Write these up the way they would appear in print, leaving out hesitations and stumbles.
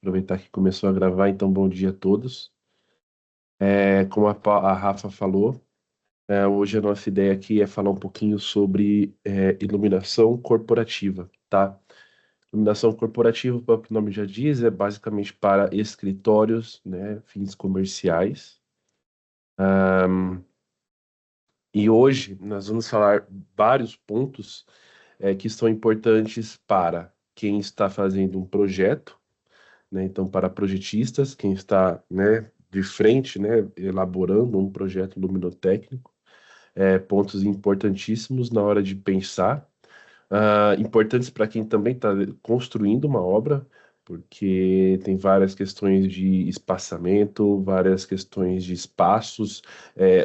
Aproveitar que começou a gravar, então bom dia a todos. Como a Rafa falou, hoje a nossa ideia aqui é falar um pouquinho sobre iluminação corporativa, tá? Iluminação corporativa, como o nome já diz, é basicamente para escritórios, né, fins comerciais. E hoje nós vamos falar vários pontos que são importantes para quem está fazendo um projeto, né? Então, para projetistas, quem está, né, de frente, né, elaborando um projeto luminotécnico, pontos importantíssimos na hora de pensar, importantes para quem também está construindo uma obra, porque tem várias questões de espaçamento, várias questões de espaços,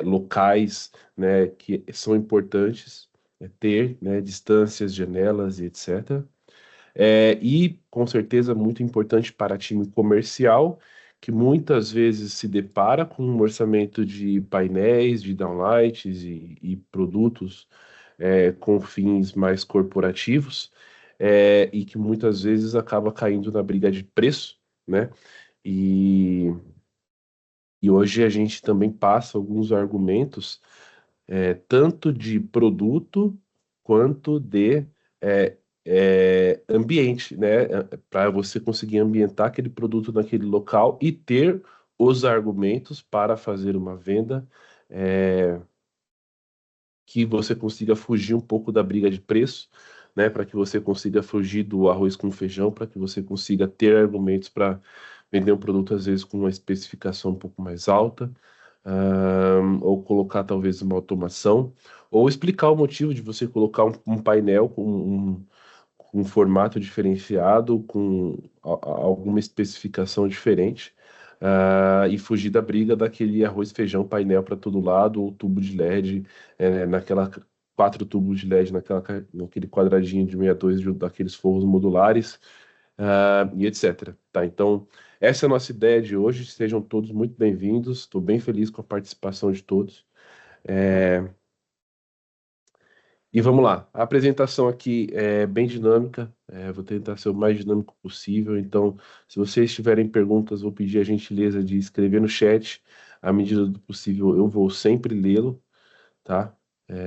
locais, né, que são importantes ter, né, distâncias, janelas e etc. E, com certeza, muito importante para time comercial, que muitas vezes se depara com um orçamento de painéis, de downlights e produtos com fins mais corporativos, e que muitas vezes acaba caindo na briga de preço, né? E, e hoje a gente também passa alguns argumentos, tanto de produto quanto de é, ambiente, né? Para você conseguir ambientar aquele produto naquele local e ter os argumentos para fazer uma venda, é, que você consiga fugir um pouco da briga de preço, né? Para que você consiga fugir do arroz com feijão, para que você consiga ter argumentos para vender um produto, às vezes, com uma especificação um pouco mais alta, ou colocar talvez uma automação, ou explicar o motivo de você colocar um painel com um formato diferenciado, com alguma especificação diferente, e fugir da briga daquele arroz, feijão, painel para todo lado, ou tubo de LED, naquela quatro tubos de LED naquele quadradinho de 62 daqueles forros modulares, e etc. Tá? Então, essa é a nossa ideia de hoje. Sejam todos muito bem-vindos. Estou bem feliz com a participação de todos. E vamos lá. A apresentação aqui é bem dinâmica. Vou tentar ser o mais dinâmico possível. Então, se vocês tiverem perguntas, vou pedir a gentileza de escrever no chat. À medida do possível, eu vou sempre lê-lo, tá?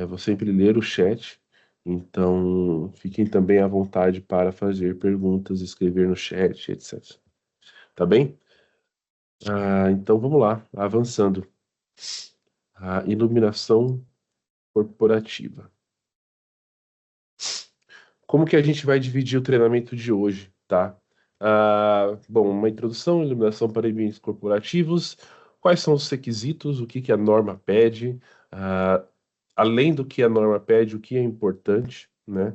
Vou sempre ler o chat. Então, fiquem também à vontade para fazer perguntas, escrever no chat, etc. Tá bem? Então, vamos lá. Avançando. A iluminação corporativa. Como que a gente vai dividir o treinamento de hoje, tá? Bom, uma introdução, iluminação para ambientes corporativos, quais são os requisitos, o que que a norma pede, ah, além do que a norma pede, o que é importante, né?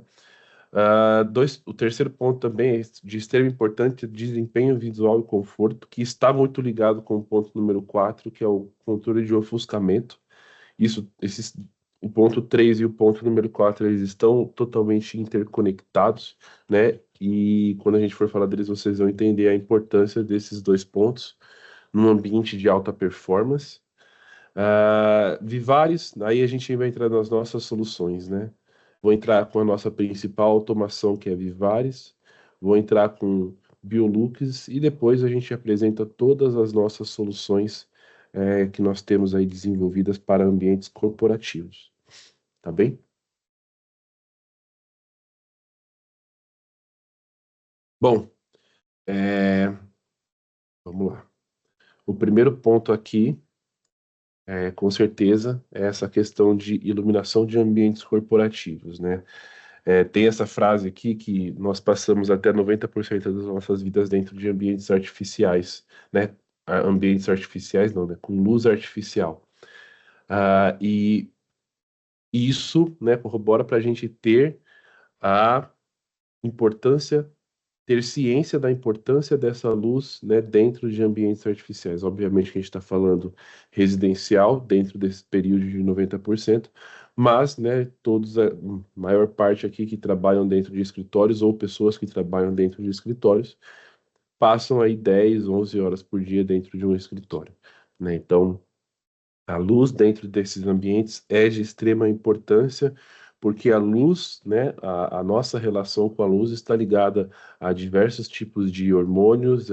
O terceiro ponto também é de extrema importância, desempenho visual e conforto, que está muito ligado com o ponto número 4, que é o controle de ofuscamento. O ponto 3 e o ponto número 4 eles estão totalmente interconectados, né? E quando a gente for falar deles, vocês vão entender a importância desses dois pontos num ambiente de alta performance. Vivares, aí a gente vai entrar nas nossas soluções, né? Vou entrar com a nossa principal automação, que é Vivares. Vou entrar com Biolux e depois a gente apresenta todas as nossas soluções que nós temos aí desenvolvidas para ambientes corporativos, tá bem? Bom, é, vamos lá. O primeiro ponto aqui, com certeza, é essa questão de iluminação de ambientes corporativos, né? Tem essa frase aqui que nós passamos até 90% das nossas vidas dentro de ambientes artificiais, né? Ambientes artificiais não, né? Com luz artificial. E isso, né, corrobora para a gente ter a importância, ter ciência da importância dessa luz, né, dentro de ambientes artificiais. Obviamente que a gente está falando residencial, dentro desse período de 90%, mas, né, todos, a maior parte aqui que trabalham dentro de escritórios ou pessoas que trabalham dentro de escritórios, passam aí 10, 11 horas por dia dentro de um escritório, né? Então, a luz dentro desses ambientes é de extrema importância, porque a luz, né, a nossa relação com a luz está ligada a diversos tipos de hormônios,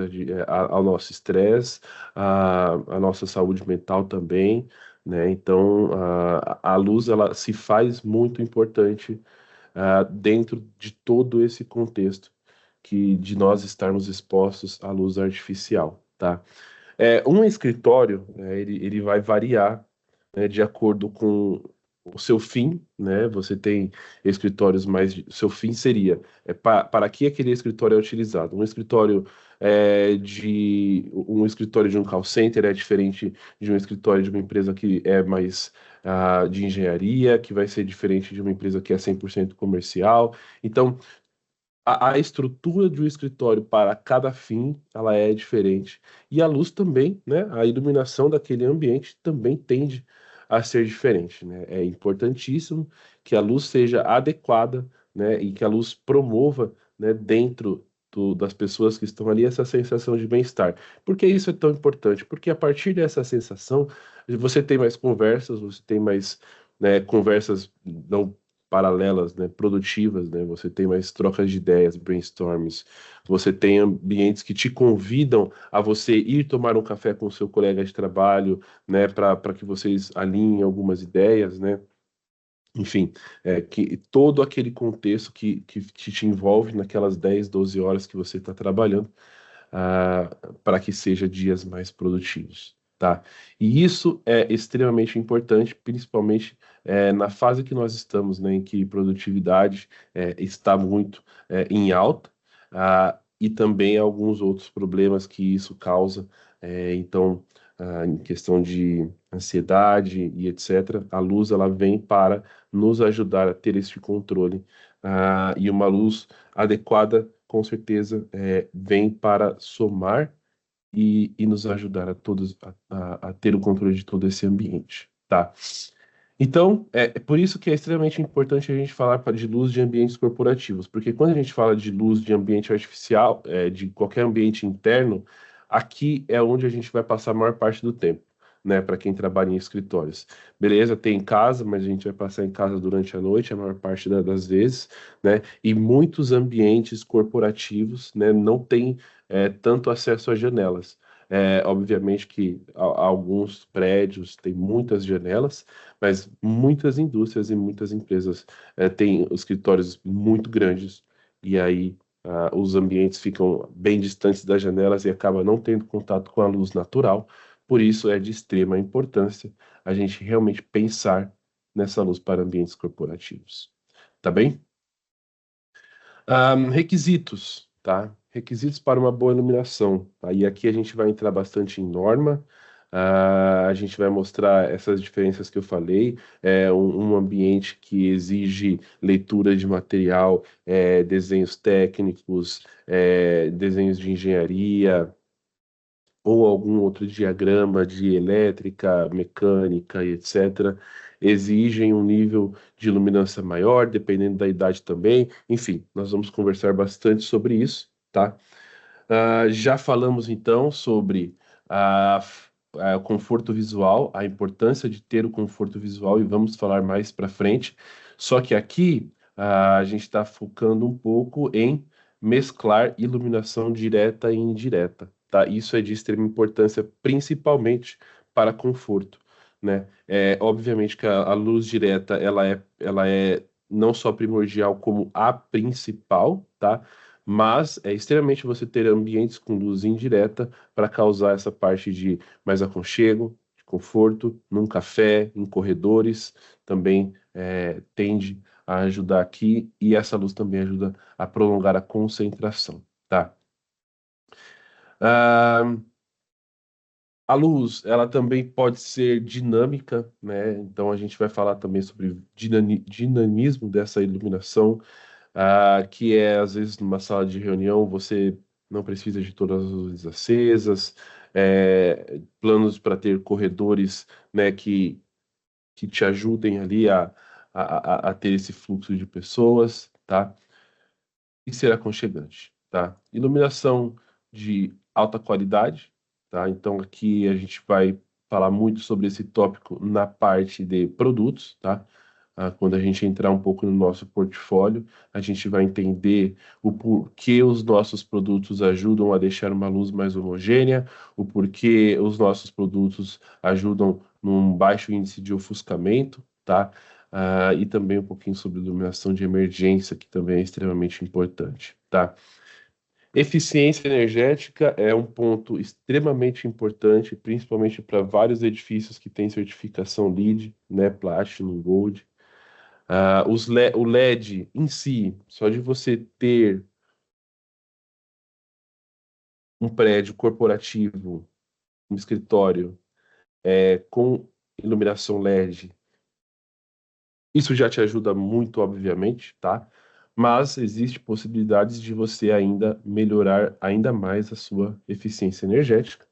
ao nosso estresse, a nossa saúde mental também, né? Então, a luz ela se faz muito importante dentro de todo esse contexto que de nós estarmos expostos à luz artificial, tá? Um escritório, né, ele vai variar, né, de acordo com o seu fim, né? Você tem escritórios mais. Seu fim seria para que aquele escritório é utilizado? Um escritório de um call center é diferente de um escritório de uma empresa que é mais de engenharia, que vai ser diferente de uma empresa que é 100% comercial. Então, a estrutura de um escritório para cada fim, ela é diferente. E a luz também, né? A iluminação daquele ambiente também tende a ser diferente, né? É importantíssimo que a luz seja adequada, né? E que a luz promova, né? Dentro das pessoas que estão ali essa sensação de bem-estar. Por que isso é tão importante? Porque a partir dessa sensação, você tem mais conversas, você tem mais, né, conversas não paralelas, né, produtivas, né? Você tem mais trocas de ideias, brainstorms. Você tem ambientes que te convidam a você ir tomar um café com o seu colega de trabalho, né, para que vocês alinhem algumas ideias, né? Enfim, que todo aquele contexto que te envolve naquelas 10, 12 horas que você está trabalhando, ah, para que seja dias mais produtivos, tá? E isso é extremamente importante, principalmente na fase que nós estamos, né, em que produtividade está muito em alta, e também alguns outros problemas que isso causa, então, em questão de ansiedade e etc., a luz ela vem para nos ajudar a ter esse controle, e uma luz adequada, com certeza, vem para somar e nos ajudar a todos a ter o controle de todo esse ambiente, tá? Então, é por isso que é extremamente importante a gente falar de luz de ambientes corporativos, porque quando a gente fala de luz de ambiente artificial, de qualquer ambiente interno, aqui é onde a gente vai passar a maior parte do tempo, né, para quem trabalha em escritórios. Beleza, tem em casa, mas a gente vai passar em casa durante a noite, a maior parte das vezes, né, e muitos ambientes corporativos, né, não têm tanto acesso às janelas. Obviamente que alguns prédios têm muitas janelas, mas muitas indústrias e muitas empresas têm escritórios muito grandes e aí os ambientes ficam bem distantes das janelas e acaba não tendo contato com a luz natural. Por isso é de extrema importância a gente realmente pensar nessa luz para ambientes corporativos. Tá bem? Requisitos, tá? Requisitos para uma boa iluminação. Tá? E aqui a gente vai entrar bastante em norma. A gente vai mostrar essas diferenças que eu falei. Um ambiente que exige leitura de material, desenhos técnicos, desenhos de engenharia, ou algum outro diagrama de elétrica, mecânica e etc., exigem um nível de iluminância maior, dependendo da idade também. Enfim, nós vamos conversar bastante sobre isso, tá? Já falamos então sobre o conforto visual, a importância de ter o conforto visual, e vamos falar mais para frente. Só que aqui a gente está focando um pouco em mesclar iluminação direta e indireta, tá? Isso é de extrema importância, principalmente para conforto, né? Obviamente que a luz direta ela é não só primordial como a principal, tá? Mas é extremamente você ter ambientes com luz indireta para causar essa parte de mais aconchego, de conforto, num café, em corredores, também tende a ajudar aqui, e essa luz também ajuda a prolongar a concentração, tá? Ah, a luz, ela também pode ser dinâmica, né? Então a gente vai falar também sobre dinamismo dessa iluminação, que é, às vezes, numa sala de reunião, você não precisa de todas as luzes acesas, planos para ter corredores, né, que te ajudem ali a ter esse fluxo de pessoas, tá? E ser aconchegante, tá? Iluminação de alta qualidade, tá? Então aqui a gente vai falar muito sobre esse tópico na parte de produtos, tá? Quando a gente entrar um pouco no nosso portfólio, a gente vai entender o porquê os nossos produtos ajudam a deixar uma luz mais homogênea, o porquê os nossos produtos ajudam num baixo índice de ofuscamento, tá? E também um pouquinho sobre iluminação de emergência, que também é extremamente importante, tá? Eficiência energética é um ponto extremamente importante, principalmente para vários edifícios que têm certificação LEED, né, Platinum, Gold. O LED em si, só de você ter um prédio corporativo, um escritório com iluminação LED, isso já te ajuda muito, obviamente, tá? Mas existe possibilidades de você ainda melhorar ainda mais a sua eficiência energética.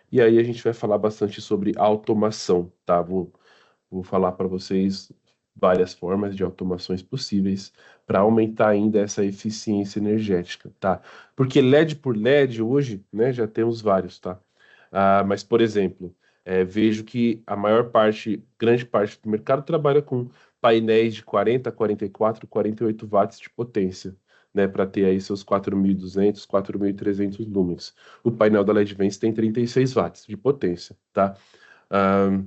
E aí a gente vai falar bastante sobre automação, tá? Vou falar para vocês várias formas de automações possíveis para aumentar ainda essa eficiência energética, tá? Porque LED por LED hoje, né, já temos vários, tá? Mas, por exemplo, vejo que a maior parte, grande parte do mercado trabalha com painéis de 40, 44, 48 watts de potência, né, para ter aí seus 4.200, 4.300 lumens. O painel da LEDVANCE tem 36 watts de potência, tá? Ah,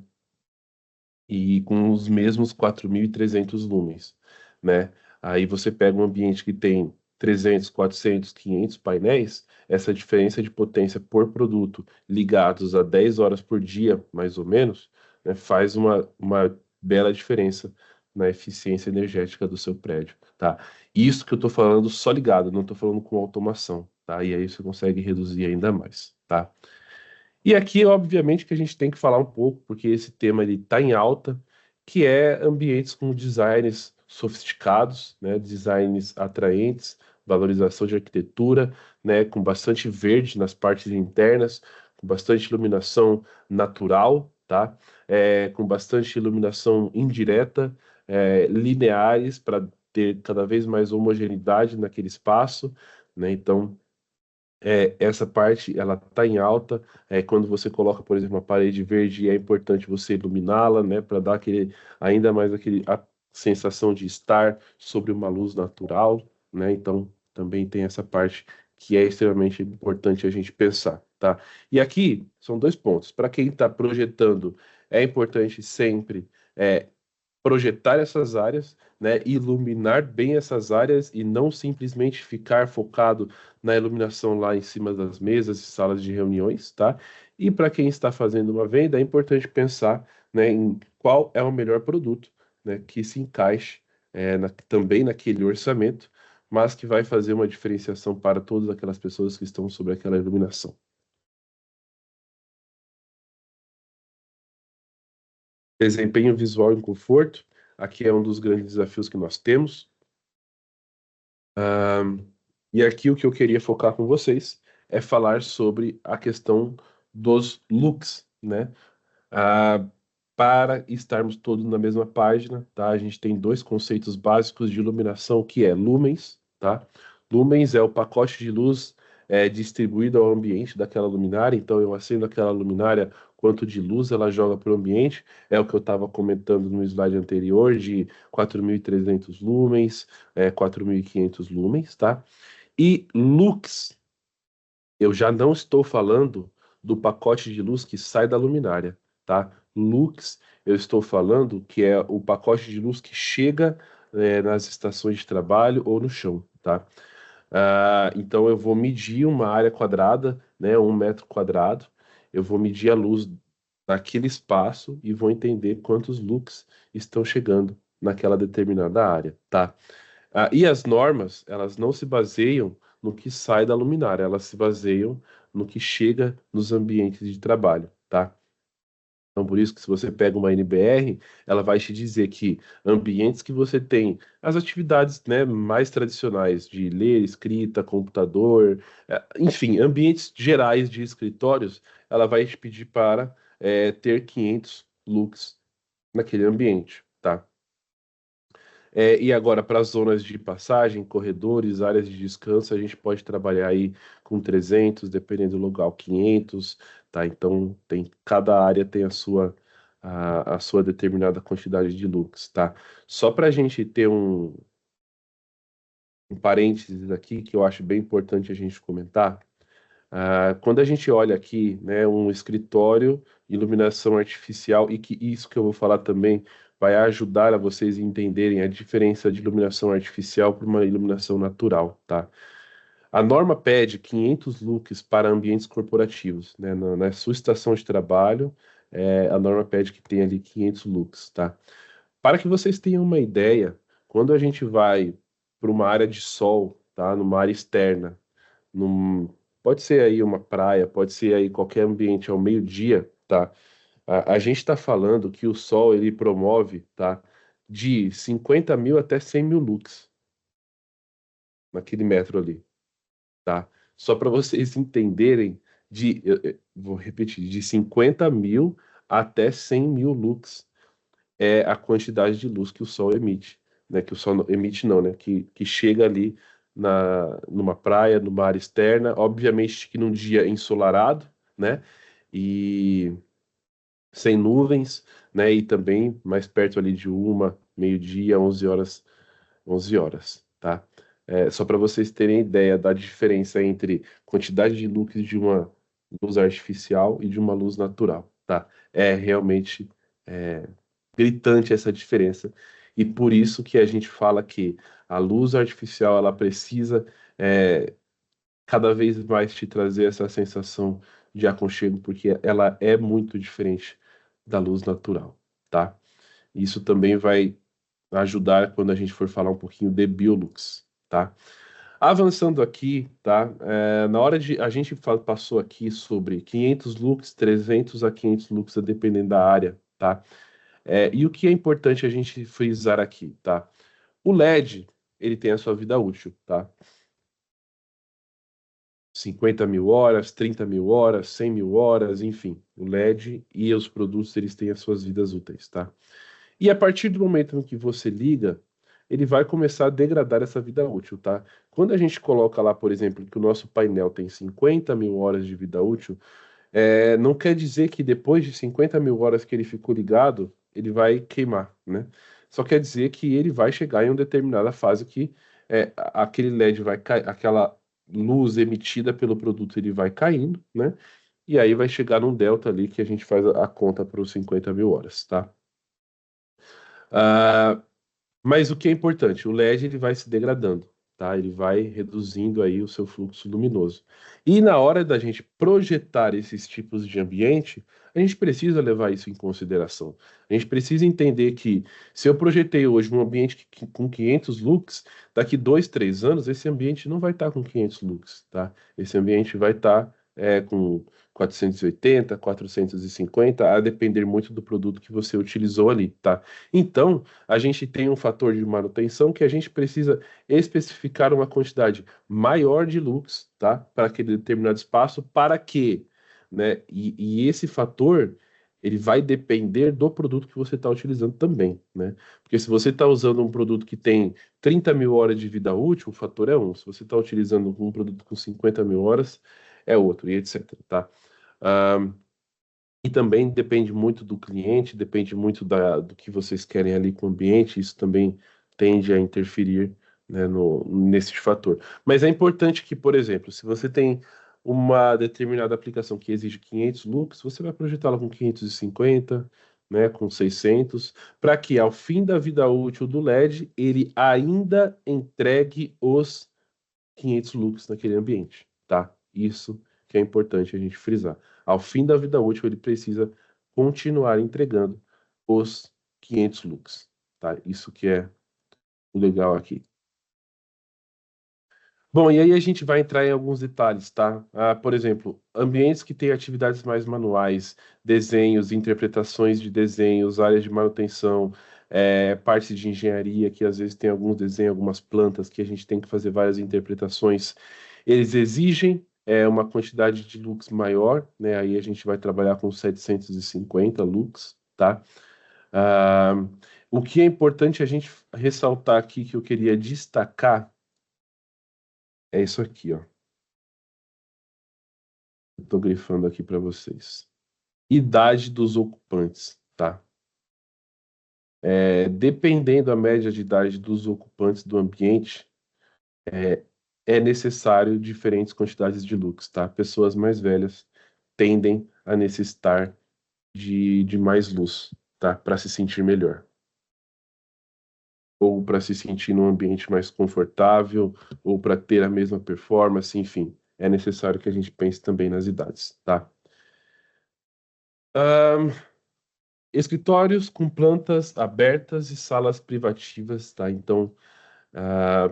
e com os mesmos 4.300 lumens, né? Aí você pega um ambiente que tem 300, 400, 500 painéis, essa diferença de potência por produto ligados a 10 horas por dia, mais ou menos, né, faz uma bela diferença na eficiência energética do seu prédio, tá? Isso que eu estou falando só ligado, não estou falando com automação, tá? E aí você consegue reduzir ainda mais, tá? E aqui, obviamente, que a gente tem que falar um pouco, porque esse tema ele está em alta, que é ambientes com designs sofisticados, né, designs atraentes, valorização de arquitetura, né, com bastante verde nas partes internas, com bastante iluminação natural, tá? Com bastante iluminação indireta, lineares para ter cada vez mais homogeneidade naquele espaço, né? Então essa parte ela está em alta. Quando você coloca, por exemplo, uma parede verde, é importante você iluminá-la, né, para dar ainda mais a sensação de estar sobre uma luz natural, né? Então também tem essa parte que é extremamente importante a gente pensar, tá? E aqui são dois pontos. Para quem está projetando, é importante sempre projetar essas áreas, né, iluminar bem essas áreas e não simplesmente ficar focado na iluminação lá em cima das mesas e salas de reuniões, tá? E para quem está fazendo uma venda, é importante pensar, né, em qual é o melhor produto, né, que se encaixe também naquele orçamento, mas que vai fazer uma diferenciação para todas aquelas pessoas que estão sobre aquela iluminação. Desempenho visual e conforto, aqui é um dos grandes desafios que nós temos. Ah, e aqui o que eu queria focar com vocês é falar sobre a questão dos looks, né? Ah, para estarmos todos na mesma página, tá? A gente tem dois conceitos básicos de iluminação, que é lumens, tá? Lumens é o pacote de luz distribuído ao ambiente daquela luminária. Então, eu acendo aquela luminária, quanto de luz ela joga para o ambiente. É o que eu estava comentando no slide anterior, de 4.300 lumens, 4.500 lumens, tá? E lux, eu já não estou falando do pacote de luz que sai da luminária, tá? Lux, eu estou falando que é o pacote de luz que chega, nas estações de trabalho ou no chão, tá? Então eu vou medir uma área quadrada, né, 1 metro quadrado, eu vou medir a luz naquele espaço e vou entender quantos lux estão chegando naquela determinada área, tá? E as normas, elas não se baseiam no que sai da luminária, elas se baseiam no que chega nos ambientes de trabalho, tá? Então, por isso que se você pega uma NBR, ela vai te dizer que ambientes que você tem as atividades, né, mais tradicionais de ler, escrita, computador, enfim, ambientes gerais de escritórios, ela vai te pedir para ter 500 lux naquele ambiente, tá? E agora, para as zonas de passagem, corredores, áreas de descanso, a gente pode trabalhar aí com 300, dependendo do local, 500, tá? Então, cada área tem a sua determinada quantidade de lux, tá? Só para a gente ter um parênteses aqui que eu acho bem importante a gente comentar. Quando a gente olha aqui, né, um escritório, iluminação artificial, e que isso que eu vou falar também vai ajudar a vocês entenderem a diferença de iluminação artificial para uma iluminação natural, tá? A norma pede 500 lux para ambientes corporativos, né? Na sua estação de trabalho, a norma pede que tenha ali 500 lux, tá? Para que vocês tenham uma ideia, quando a gente vai para uma área de sol, tá? Numa área externa, num, pode ser aí uma praia, pode ser aí qualquer ambiente ao meio-dia, tá? A gente está falando que o sol ele promove, tá? De 50 mil até 100 mil lux naquele metro ali, tá? Só para vocês entenderem, vou repetir, de 50 mil até 100 mil lux é a quantidade de luz que o Sol emite, né? Que o Sol emite não, né? Que chega ali numa praia, numa área externa, obviamente que num dia ensolarado, né? E sem nuvens, né? E também mais perto ali de meio-dia, 11 horas, 11 horas, tá? Só para vocês terem ideia da diferença entre quantidade de luz de uma luz artificial e de uma luz natural, tá? É realmente é, gritante essa diferença. E por isso que a gente fala que a luz artificial ela precisa cada vez mais te trazer essa sensação de aconchego, porque ela é muito diferente da luz natural, tá? Isso também vai ajudar quando a gente for falar um pouquinho de Biolux, tá? Avançando aqui, tá? Na hora de a gente passou aqui sobre 500 lux, 300 a 500 lux, dependendo da área, tá? E o que é importante a gente frisar aqui, tá? O LED, ele tem a sua vida útil, tá? 50 mil horas, 30 mil horas, 100 mil horas, enfim. O LED e os produtos, eles têm as suas vidas úteis, tá? E a partir do momento em que você liga, ele vai começar a degradar essa vida útil, tá? Quando a gente coloca lá, por exemplo, que o nosso painel tem 50 mil horas de vida útil, não quer dizer que depois de 50 mil horas que ele ficou ligado, ele vai queimar, né? Só quer dizer que ele vai chegar em uma determinada fase que aquele LED vai cair, aquela luz emitida pelo produto ele vai caindo, né? E aí vai chegar num delta ali que a gente faz a conta para os 50 mil horas, tá? Ah, mas o que é importante, o LED ele vai se degradando, tá? Ele vai reduzindo aí o seu fluxo luminoso. E na hora da gente projetar esses tipos de ambiente, a gente precisa levar isso em consideração. A gente precisa entender que se eu projetei hoje um ambiente com 500 lux, daqui 2, 3 anos esse ambiente não vai estar com 500 lux, tá? Esse ambiente vai estar com 480, 450, a depender muito do produto que você utilizou ali, tá? Então, a gente tem um fator de manutenção que a gente precisa especificar uma quantidade maior de lux, tá? Para aquele determinado espaço, para que, né? E esse fator, ele vai depender do produto que você está utilizando também, né? Porque se você está usando um produto que tem 30 mil horas de vida útil, o fator é um. Se você está utilizando um produto com 50 mil horas, é outro, e etc, tá? E também depende muito do cliente, depende muito do que vocês querem ali com o ambiente, isso também tende a interferir, né, nesse fator. Mas é importante que, por exemplo, se você tem uma determinada aplicação que exige 500 lux, você vai projetá-la com 550, né, com 600, para que ao fim da vida útil do LED, ele ainda entregue os 500 lux naquele ambiente, tá? Isso que é importante a gente frisar. Ao fim da vida útil, ele precisa continuar entregando os 500 lux, tá? Isso que é o legal aqui. Bom, e aí a gente vai entrar em alguns detalhes, tá? Por exemplo, ambientes que têm atividades mais manuais, desenhos, interpretações de desenhos, áreas de manutenção, partes de engenharia, que às vezes tem alguns desenhos, algumas plantas que a gente tem que fazer várias interpretações. Eles exigem uma quantidade de lux maior, né? Aí a gente vai trabalhar com 750 lux, tá? Ah, o que é importante a gente ressaltar aqui, que eu queria destacar, é isso aqui, ó. Eu tô grifando aqui para vocês. Idade dos ocupantes, tá? Dependendo da média de idade dos ocupantes do ambiente, é necessário diferentes quantidades de lux, tá? Pessoas mais velhas tendem a necessitar de mais luz, tá? Para se sentir melhor. Ou para se sentir num ambiente mais confortável, ou para ter a mesma performance, enfim. É necessário que a gente pense também nas idades, tá? Ahn, Escritórios com plantas abertas e salas privativas, tá? Então,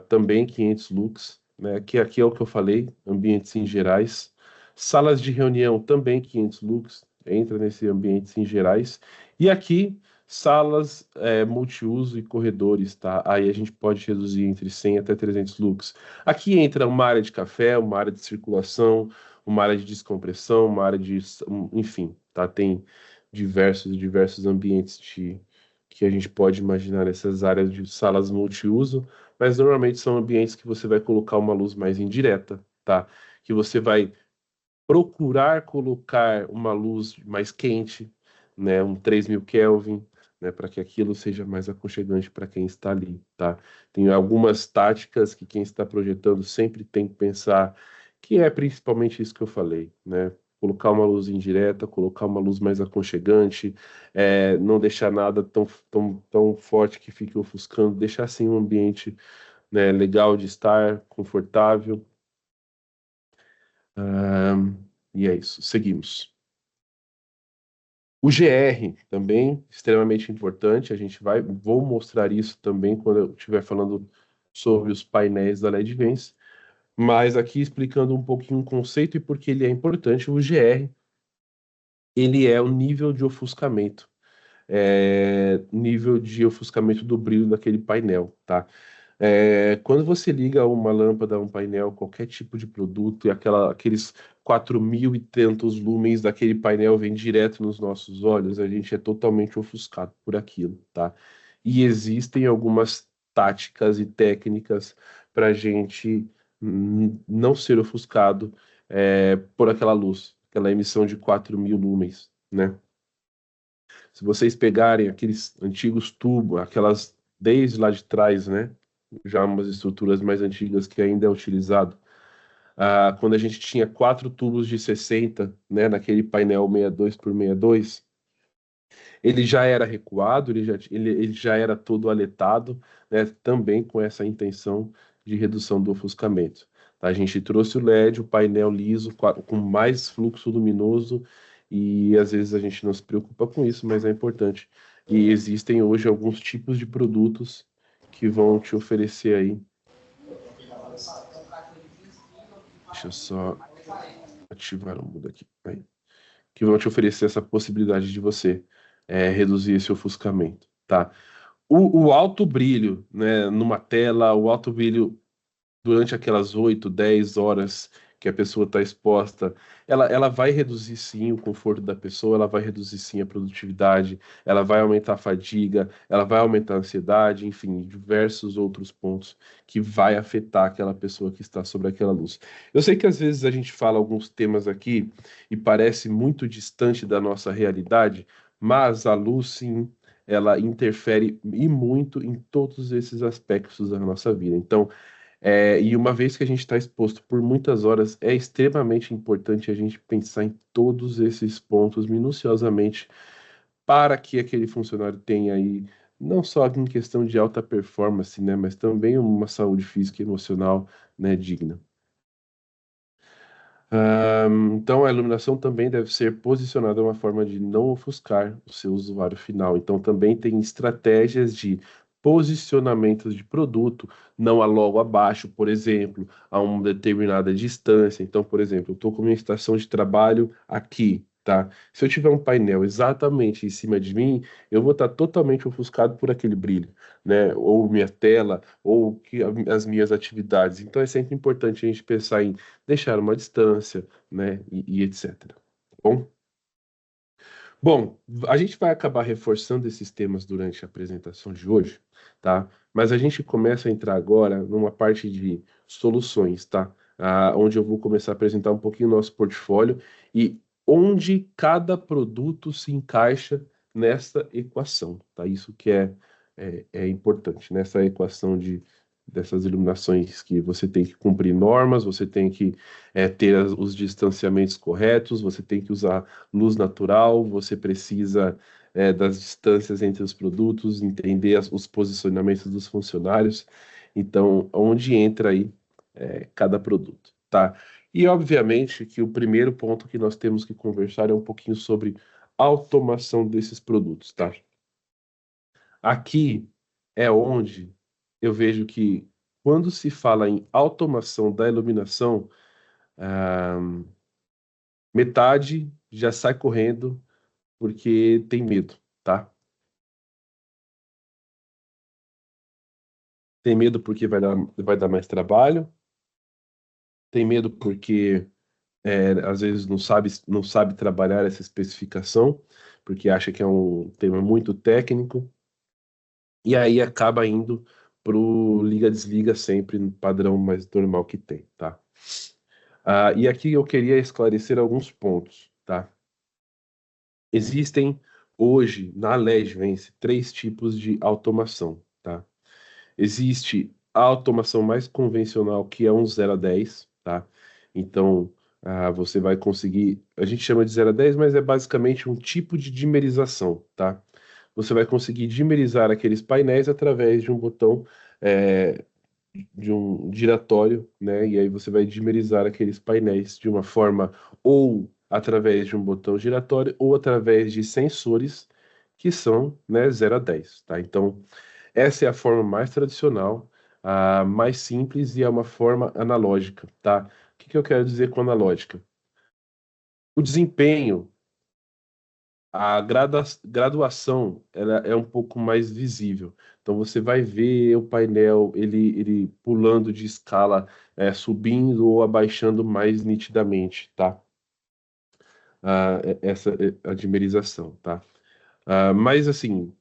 também 500 lux, né? Que aqui é o que eu falei, ambientes em gerais. Salas de reunião também 500 lux, entra nesse ambientes em gerais. E aqui, salas multiuso e corredores, tá? Aí a gente pode reduzir entre 100 até 300 lux. Aqui entra uma área de café, uma área de circulação, uma área de descompressão, uma área de, enfim, tá? Tem diversos ambientes que a gente pode imaginar nessas áreas de salas multiuso, mas normalmente são ambientes que você vai colocar uma luz mais indireta, tá? Que você vai procurar colocar uma luz mais quente, né? Um 3000 Kelvin, né? Para que aquilo seja mais aconchegante para quem está ali, tá? Tem algumas táticas que quem está projetando sempre tem que pensar, que é principalmente isso que eu falei, né? Colocar uma luz indireta, colocar uma luz mais aconchegante, não deixar nada tão forte que fique ofuscando, deixar assim um ambiente, né, legal de estar, confortável. E é isso, seguimos. O GR também extremamente importante. Vou mostrar isso também quando eu estiver falando sobre os painéis da LED-Vence, mas aqui explicando um pouquinho o conceito e por que ele é importante. O GR, ele é o nível de ofuscamento, nível de ofuscamento do brilho daquele painel, tá? Quando você liga uma lâmpada, um painel, qualquer tipo de produto, e aqueles 4.000 e tantos lumens daquele painel vem direto nos nossos olhos, a gente é totalmente ofuscado por aquilo, tá? E existem algumas táticas e técnicas para a gente não ser ofuscado por aquela luz, aquela emissão de 4.000 lumens, né? Se vocês pegarem aqueles antigos tubos, aquelas desde lá de trás, né? Já umas estruturas mais antigas que ainda é utilizado. Quando a gente tinha 4 tubos de 60, né? Naquele painel 62 por 62, ele já era recuado, ele já era todo aletado, né? Também com essa intenção de redução do ofuscamento. Tá? A gente trouxe o LED, o painel liso, com mais fluxo luminoso, e às vezes a gente não se preocupa com isso, mas é importante. E existem hoje alguns tipos de produtos que vão te oferecer aí. Deixa eu só ativar o mudo aqui. Aí. Que vão te oferecer essa possibilidade de você reduzir esse ofuscamento, tá? O alto brilho, né, numa tela, o alto brilho durante aquelas 8, 10 horas que a pessoa está exposta, ela vai reduzir sim o conforto da pessoa, ela vai reduzir sim a produtividade, ela vai aumentar a fadiga, ela vai aumentar a ansiedade, enfim, diversos outros pontos que vai afetar aquela pessoa que está sobre aquela luz. Eu sei que às vezes a gente fala alguns temas aqui e parece muito distante da nossa realidade, mas a luz sim, ela interfere e muito em todos esses aspectos da nossa vida. Então, e uma vez que a gente está exposto por muitas horas, é extremamente importante a gente pensar em todos esses pontos minuciosamente para que aquele funcionário tenha aí, não só em questão de alta performance, né, mas também uma saúde física e emocional, né, digna. Então, a iluminação também deve ser posicionada de uma forma de não ofuscar o seu usuário final. Então, também tem estratégias de posicionamento de produto, não a logo abaixo, por exemplo, a uma determinada distância. Então, por exemplo, eu estou com minha estação de trabalho aqui, tá? Se eu tiver um painel exatamente em cima de mim, eu vou estar totalmente ofuscado por aquele brilho, né? Ou minha tela, ou as minhas atividades. Então, é sempre importante a gente pensar em deixar uma distância, né, e etc. Bom, bom, a gente vai acabar reforçando esses temas durante a apresentação de hoje, tá? Mas a gente começa a entrar agora numa parte de soluções, tá? Onde eu vou começar a apresentar um pouquinho o nosso portfólio e onde cada produto se encaixa nessa equação, tá? Isso que é importante, nessa equação dessas iluminações que você tem que cumprir normas, você tem que ter os distanciamentos corretos, você tem que usar luz natural, você precisa das distâncias entre os produtos, entender os posicionamentos dos funcionários. Então, onde entra aí cada produto, tá? E, obviamente, que o primeiro ponto que nós temos que conversar é um pouquinho sobre automação desses produtos, tá? Aqui é onde eu vejo que, quando se fala em automação da iluminação, ah, metade já sai correndo porque tem medo, tá? Tem medo porque vai dar mais trabalho, tem medo porque às vezes não sabe trabalhar essa especificação, porque acha que é um tema muito técnico, e aí acaba indo pro liga-desliga sempre no padrão mais normal que tem, tá? E aqui eu queria esclarecer alguns pontos, tá? Existem hoje na Legence três tipos de automação, tá? Existe a automação mais convencional, que é um 0 a 10, tá? Então, você vai conseguir. A gente chama de 0 a 10, mas é basicamente um tipo de dimerização, tá? Você vai conseguir dimerizar aqueles painéis através de um botão, é, de um giratório, né? E aí você vai dimerizar aqueles painéis de uma forma ou através de um botão giratório ou através de sensores que são, né, 0 a 10, tá? Então, essa é a forma mais tradicional, a mais simples e é uma forma analógica, tá? O que que eu quero dizer com analógica? O desempenho, a graduação, ela é um pouco mais visível. Então você vai ver o painel ele pulando de escala, subindo ou abaixando mais nitidamente, tá? Essa é a dimerização, tá? Mas assim,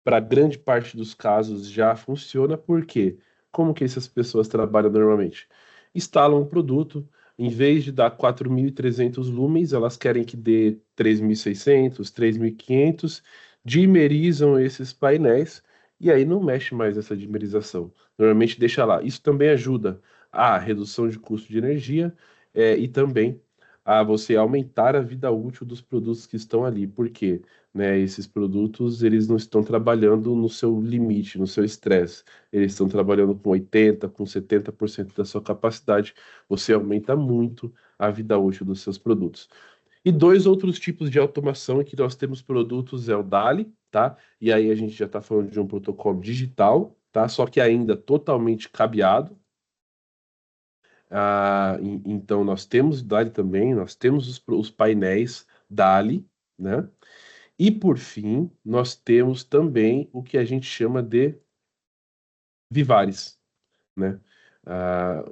para grande parte dos casos já funciona, porque como que essas pessoas trabalham normalmente? Instalam um produto, em vez de dar 4.300 lumens, elas querem que dê 3.600, 3.500, dimerizam esses painéis e aí não mexe mais essa dimerização. Normalmente deixa lá. Isso também ajuda a redução de custo de energia, e também a você aumentar a vida útil dos produtos que estão ali. Por quê? Né, esses produtos, eles não estão trabalhando no seu limite, no seu estresse. Eles estão trabalhando com 80, com 70% da sua capacidade. Você aumenta muito a vida útil dos seus produtos. E dois outros tipos de automação em que nós temos produtos é o DALI, tá? E aí a gente já está falando de um protocolo digital, tá? Só que ainda totalmente cabeado. Então nós temos o DALI também, nós temos os painéis DALI, né? E por fim, nós temos também o que a gente chama de Vivares, né?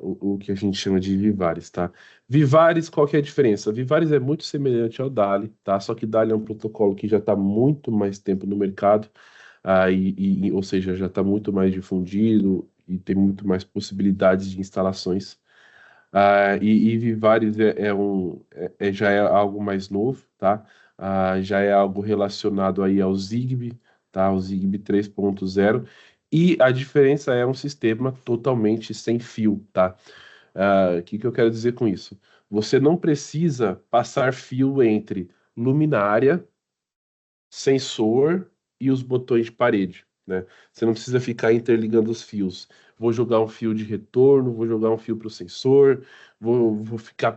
O que a gente chama de Vivares, tá? Vivares, qual que é a diferença? Vivares é muito semelhante ao DALI, tá? Só que DALI é um protocolo que já está muito mais tempo no mercado, ou seja, já está muito mais difundido e tem muito mais possibilidades de instalações. E Vivares já é algo mais novo, tá? Já é algo relacionado aí ao Zigbee, tá? O Zigbee 3.0. E a diferença é um sistema totalmente sem fio, tá? O que que eu quero dizer com isso? Você não precisa passar fio entre luminária, sensor e os botões de parede, né? Você não precisa ficar interligando os fios. Vou jogar um fio de retorno, vou jogar um fio para o sensor, vou ficar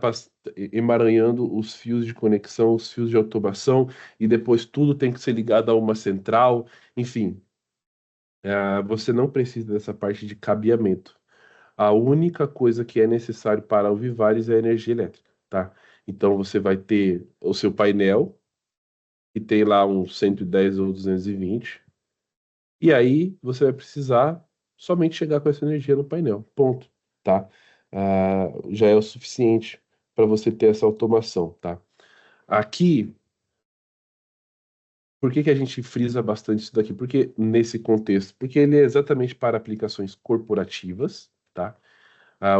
emaranhando os fios de conexão, os fios de automação, e depois tudo tem que ser ligado a uma central. Enfim, você não precisa dessa parte de cabeamento. A única coisa que é necessário para o Vivares é a energia elétrica, tá? Então você vai ter o seu painel, que tem lá uns 110 ou 220. E aí você vai precisar somente chegar com essa energia no painel. Ponto, tá? Já é o suficiente para você ter essa automação, tá? Aqui, por que que a gente frisa bastante isso daqui? Porque nesse contexto, porque ele é exatamente para aplicações corporativas, tá?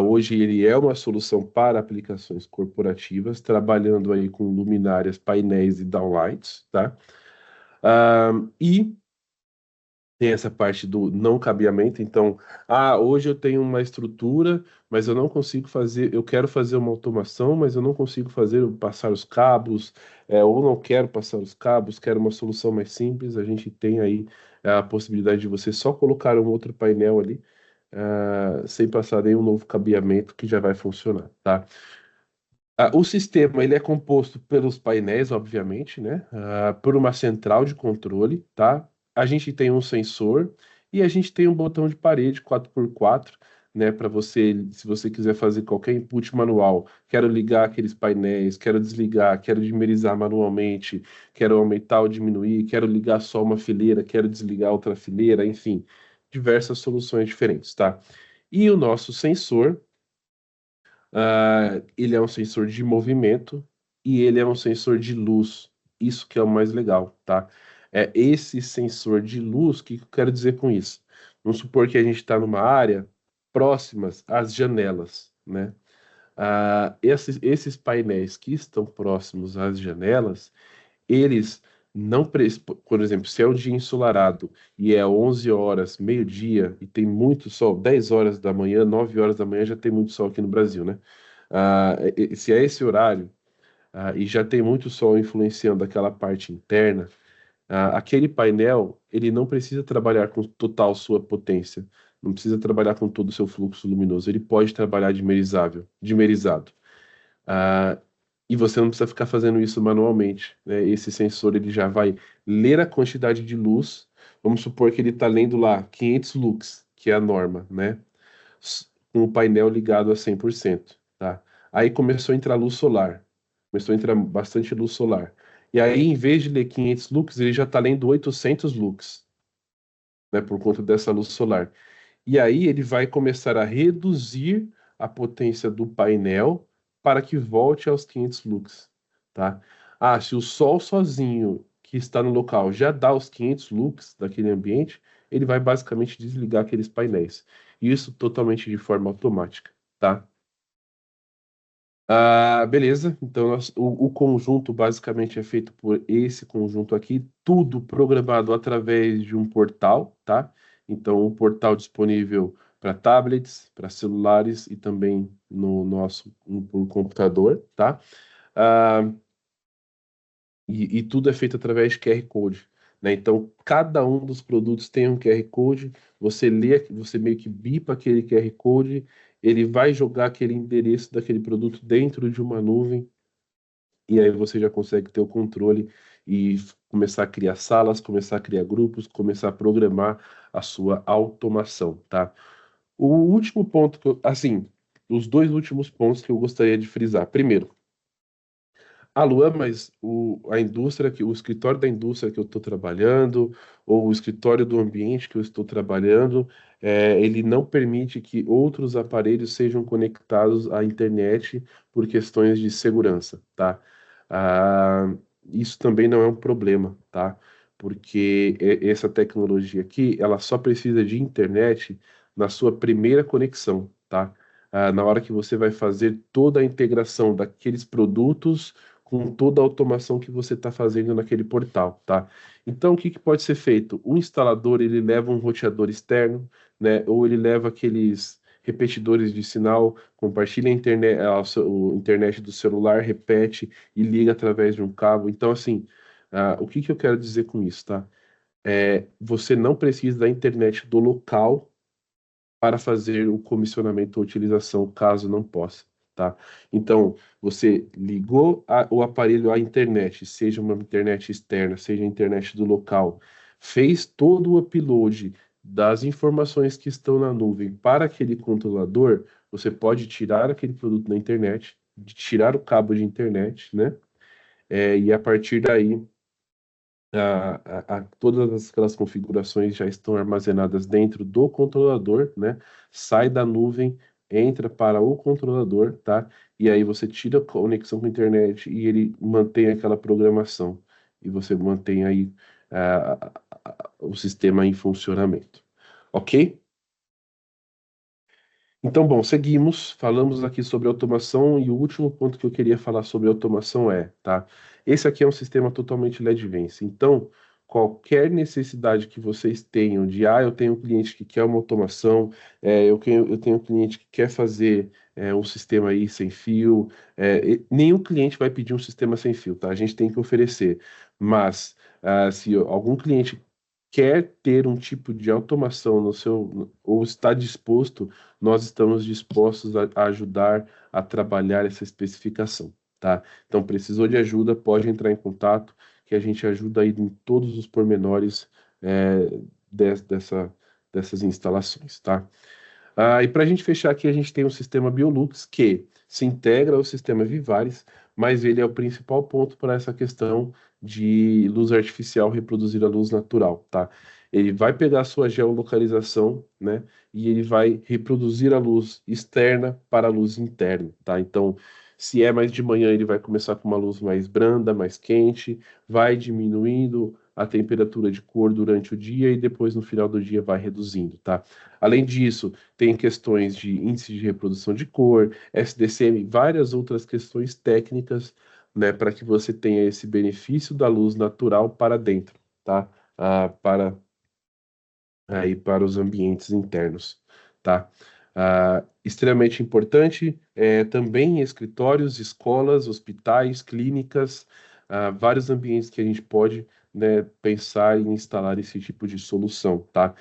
Hoje ele é uma solução para aplicações corporativas, trabalhando aí com luminárias, painéis e downlights, tá? E tem essa parte do não cabeamento, então, hoje eu tenho uma estrutura, mas eu não consigo fazer, eu quero fazer uma automação, mas eu não consigo fazer passar os cabos, ou não quero passar os cabos, quero uma solução mais simples, a gente tem aí a possibilidade de você só colocar um outro painel ali, sem passar nenhum novo cabeamento que já vai funcionar, tá? O sistema ele é composto pelos painéis, obviamente, né? Por uma central de controle, tá? A gente tem um sensor e a gente tem um botão de parede 4x4, né? Para você, se você quiser fazer qualquer input manual, quero ligar aqueles painéis, quero desligar, quero dimerizar manualmente, quero aumentar ou diminuir, quero ligar só uma fileira, quero desligar outra fileira, enfim, diversas soluções diferentes, tá? E o nosso sensor ele é um sensor de movimento e ele é um sensor de luz. Isso que é o mais legal, tá? É esse sensor de luz, o que eu quero dizer com isso? Vamos supor que a gente está numa área próximas às janelas, né? Esses painéis que estão próximos às janelas, eles não, por exemplo, se é um dia ensolarado e é 11 horas, meio-dia, e tem muito sol, 10 horas da manhã, 9 horas da manhã já tem muito sol aqui no Brasil, né? Se é esse horário, e já tem muito sol influenciando aquela parte interna, aquele painel, ele não precisa trabalhar com total sua potência, não precisa trabalhar com todo o seu fluxo luminoso, ele pode trabalhar dimerizado. Ah, e você não precisa ficar fazendo isso manualmente, né? Esse sensor ele já vai ler a quantidade de luz. Vamos supor que ele está lendo lá 500 lux, que é a norma, né? Com o painel ligado a 100%, tá? Aí começou a entrar luz solar. Começou a entrar bastante luz solar. E aí, em vez de ler 500 lux, ele já está lendo 800 lux, né? Por conta dessa luz solar. E aí ele vai começar a reduzir a potência do painel para que volte aos 500 lux, tá? Se o sol sozinho que está no local já dá os 500 lux daquele ambiente, ele vai basicamente desligar aqueles painéis. Isso totalmente de forma automática, tá? Beleza. Então, o conjunto basicamente é feito por esse conjunto aqui, tudo programado através de um portal, tá? Então, um portal disponível para tablets, para celulares e também no nosso por computador, tá? Ah, e tudo é feito através de QR Code, né? Então, cada um dos produtos tem um QR Code, você lê, você meio que bipa aquele QR Code, ele vai jogar aquele endereço daquele produto dentro de uma nuvem, e aí você já consegue ter o controle e começar a criar salas, começar a criar grupos, começar a programar a sua automação, tá? O último ponto assim, os dois últimos pontos que eu gostaria de frisar. Primeiro, Luan, mas a indústria, o escritório da indústria que eu estou trabalhando, ou o escritório do ambiente que eu estou trabalhando, ele não permite que outros aparelhos sejam conectados à internet por questões de segurança, tá? Ah, isso também não é um problema, tá? Porque essa tecnologia aqui, ela só precisa de internet na sua primeira conexão, tá? Na hora que você vai fazer toda a integração daqueles produtos com toda a automação que você está fazendo naquele portal, tá? Então, o que que pode ser feito? O instalador, ele leva um roteador externo, né? Ou ele leva aqueles repetidores de sinal, compartilha a internet, a internet do celular, repete e liga através de um cabo. Então, assim, o que que eu quero dizer com isso, tá? Você não precisa da internet do local para fazer o comissionamento ou utilização, caso não possa, tá? Então, você ligou o aparelho à internet, seja uma internet externa, seja a internet do local, fez todo o upload das informações que estão na nuvem para aquele controlador, você pode tirar aquele produto da internet, tirar o cabo de internet, né? E a partir daí todas aquelas configurações já estão armazenadas dentro do controlador, né? Sai da nuvem, entra para o controlador, tá? E aí você tira a conexão com a internet e ele mantém aquela programação. E você mantém aí o sistema em funcionamento. Ok? Então, bom, seguimos. Falamos aqui sobre automação e o último ponto que eu queria falar sobre automação tá? Esse aqui é um sistema totalmente LED-Vence. Então, qualquer necessidade que vocês tenham de, eu tenho um cliente que quer uma automação, eu tenho um cliente que quer fazer um sistema aí sem fio, nenhum cliente vai pedir um sistema sem fio, tá? A gente tem que oferecer, mas se algum cliente quer ter um tipo de automação no seu, ou está disposto, nós estamos dispostos a ajudar a trabalhar essa especificação, tá? Então, precisou de ajuda, pode entrar em contato, que a gente ajuda aí em todos os pormenores é, dessas instalações, tá? E para a gente fechar aqui, a gente tem um sistema Biolux que se integra ao sistema Vivares, mas ele é o principal ponto para essa questão de luz artificial reproduzir a luz natural, tá? Ele vai pegar a sua geolocalização, né, e ele vai reproduzir a luz externa para a luz interna, tá? Então, se é mais de manhã, ele vai começar com uma luz mais branda, mais quente, vai diminuindo a temperatura de cor durante o dia e depois no final do dia vai reduzindo, tá? Além disso, tem questões de índice de reprodução de cor, SDCM, várias outras questões técnicas, né, para que você tenha esse benefício da luz natural para dentro, tá? Para para os ambientes internos, tá? Extremamente importante também em escritórios, escolas, hospitais, clínicas, vários ambientes que a gente pode, né, pensar em instalar esse tipo de solução, tá?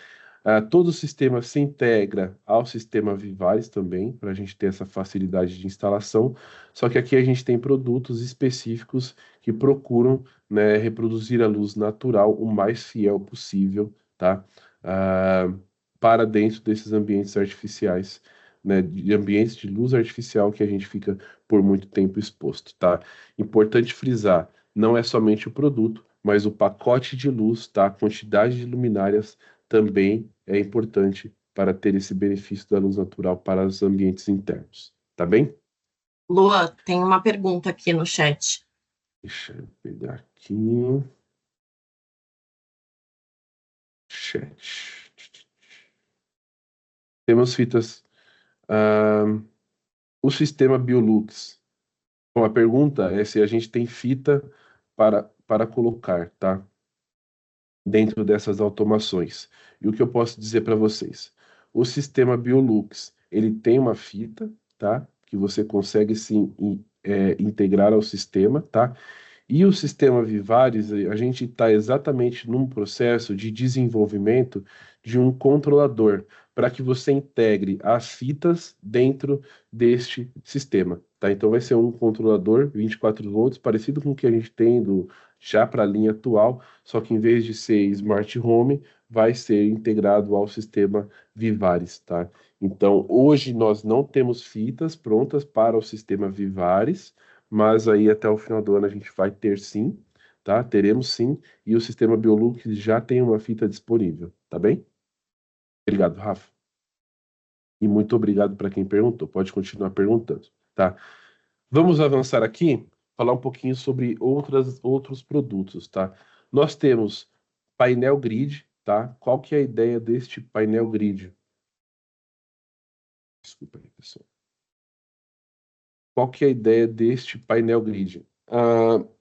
Todo o sistema se integra ao sistema Vivares também, para a gente ter essa facilidade de instalação, só que aqui a gente tem produtos específicos que procuram, né, reproduzir a luz natural o mais fiel possível, tá? ah, para dentro desses ambientes artificiais, né, de ambientes de luz artificial que a gente fica por muito tempo exposto, tá? Importante frisar, não é somente o produto, mas o pacote de luz, tá? A quantidade de luminárias também é importante para ter esse benefício da luz natural para os ambientes internos, tá bem? Lua, tem uma pergunta aqui no chat. Deixa eu pegar aqui. Chat. Temos fitas. ah, o sistema Biolux. Bom, a pergunta é se a gente tem fita para colocar, tá? Dentro dessas automações. E o que eu posso dizer para vocês? O sistema Biolux, ele tem uma fita, tá? Que você consegue sim integrar ao sistema, tá? E o sistema Vivares, a gente está exatamente num processo de desenvolvimento de um controlador para que você integre as fitas dentro deste sistema, tá? Então vai ser um controlador 24 volts, parecido com o que a gente tem já para a linha atual, só que em vez de ser Smart Home, vai ser integrado ao sistema Vivares, tá? Então, hoje nós não temos fitas prontas para o sistema Vivares, mas aí até o final do ano a gente vai ter sim, tá? Teremos sim, e o sistema Biolux já tem uma fita disponível, tá bem? Obrigado, Rafa. E muito obrigado para quem perguntou. Pode continuar perguntando, tá? Vamos avançar aqui, falar um pouquinho sobre outros produtos, tá? Nós temos painel grid, tá? Qual que é a ideia deste painel grid? Desculpa aí, pessoal. Qual que é a ideia deste painel grid?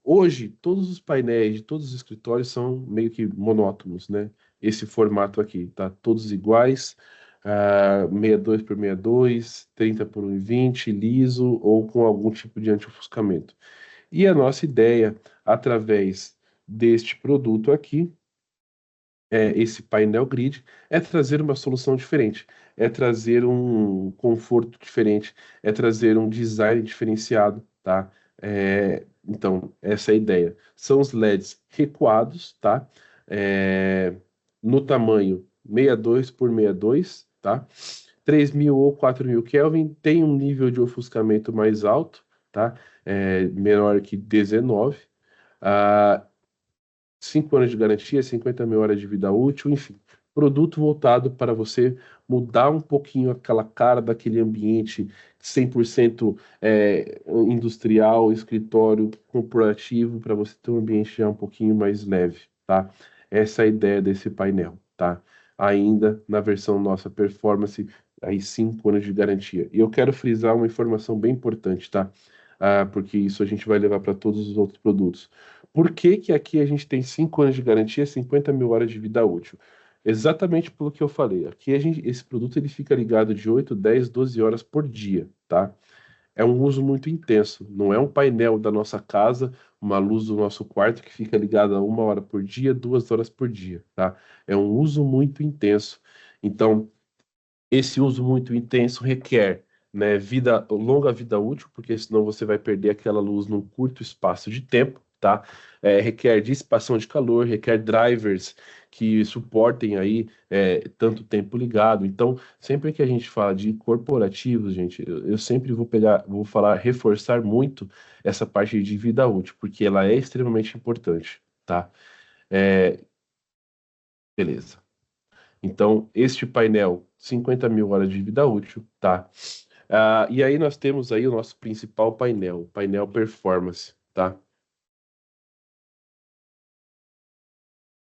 Hoje, todos os painéis de todos os escritórios são meio que monótonos, né? Esse formato aqui, tá? Todos iguais, 62 por 62, 30 por 1,20, liso ou com algum tipo de anti-ofuscamento. E a nossa ideia, através deste produto aqui, esse painel grid, é trazer uma solução diferente, é trazer um conforto diferente, é trazer um design diferenciado, tá? Então, essa é a ideia. São os LEDs recuados, tá? No tamanho 62 por 62, tá? 3.000 ou 4.000 Kelvin, tem um nível de ofuscamento mais alto, tá? Menor que 19. 5 anos de garantia, 50 mil horas de vida útil, enfim. Produto voltado para você mudar um pouquinho aquela cara daquele ambiente 100% industrial, escritório, corporativo, para você ter um ambiente já um pouquinho mais leve, tá? Essa é a ideia desse painel, tá? Ainda na versão nossa performance, aí 5 anos de garantia. E eu quero frisar uma informação bem importante, tá? Porque isso a gente vai levar para todos os outros produtos. Por que que aqui a gente tem 5 anos de garantia, 50 mil horas de vida útil? Exatamente pelo que eu falei. Aqui esse produto ele fica ligado de 8, 10, 12 horas por dia, tá? É um uso muito intenso. Não é um painel da nossa casa, uma luz do nosso quarto que fica ligada 1 hora por dia, 2 horas por dia, tá? É um uso muito intenso. Então, esse uso muito intenso requer, né, longa vida útil, porque senão você vai perder aquela luz num curto espaço de tempo, tá? Requer dissipação de calor, requer drivers que suportem aí tanto tempo ligado. Então, sempre que a gente fala de corporativos, gente, eu sempre vou falar, reforçar muito essa parte de vida útil, porque ela é extremamente importante, tá? É, beleza. Então, este painel, 50 mil horas de vida útil, tá? E aí nós temos aí o nosso principal painel, o painel performance, tá?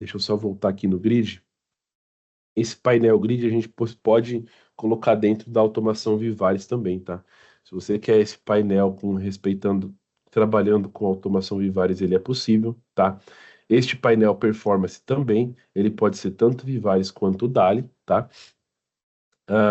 Deixa eu só voltar aqui no grid. Esse painel grid a gente pode colocar dentro da automação Vivares também, tá? Se você quer esse painel trabalhando com automação Vivares, ele é possível, tá? Este painel performance também, ele pode ser tanto Vivares quanto DALI, tá?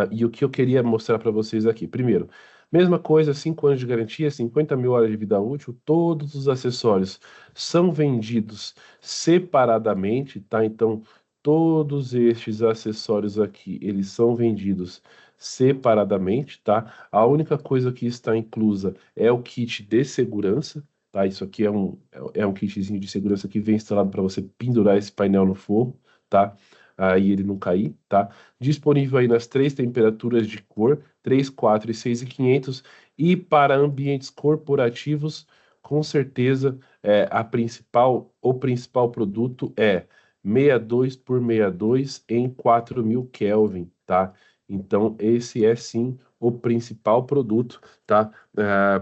E o que eu queria mostrar para vocês aqui? Primeiro, mesma coisa, 5 anos de garantia, 50 mil horas de vida útil, todos os acessórios são vendidos separadamente, tá? Então, todos estes acessórios aqui, eles são vendidos separadamente, tá? A única coisa que está inclusa é o kit de segurança, tá? Isso aqui é um kitzinho de segurança que vem instalado para você pendurar esse painel no forro, tá? Aí ele não cair, tá? Disponível aí nas 3 temperaturas de cor, 3, 4 e 6.500. E para ambientes corporativos, com certeza, o principal produto é 62 por 62 em 4.000 Kelvin, tá? Então, esse é sim o principal produto, tá?